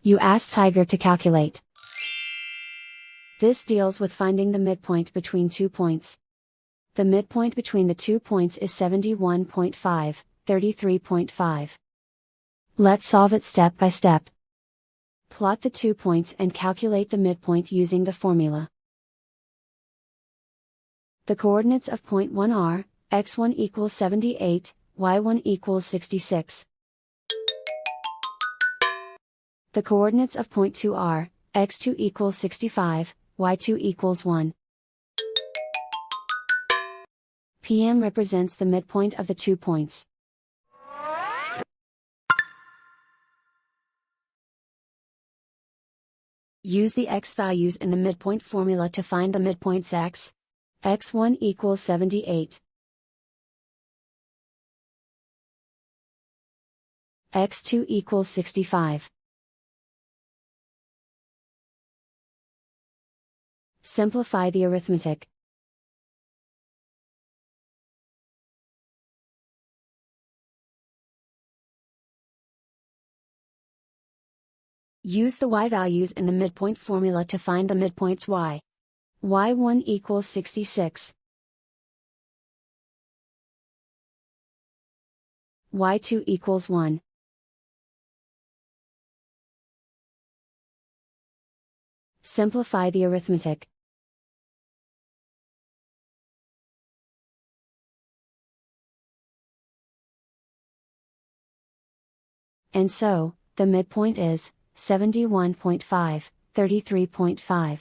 You ask Tiger to calculate. This deals with finding the midpoint between 2 points. The midpoint between the 2 points is 71.5, 33.5. Let's solve it step by step. Plot the 2 points and calculate the midpoint using the formula. The coordinates of point 1 are, x1 equals 78, y1 equals 66. The coordinates of point 2 are, x2 equals 65, y2 equals 1. PM represents the midpoint of the 2 points. Use the x values in the midpoint formula to find the midpoints x. x1 equals 78. x2 equals 65. Simplify the arithmetic. Use the y values in the midpoint formula to find the midpoints y. y1 equals 66. y2 equals 1. Simplify the arithmetic. And so, the midpoint is 71.5, 33.5.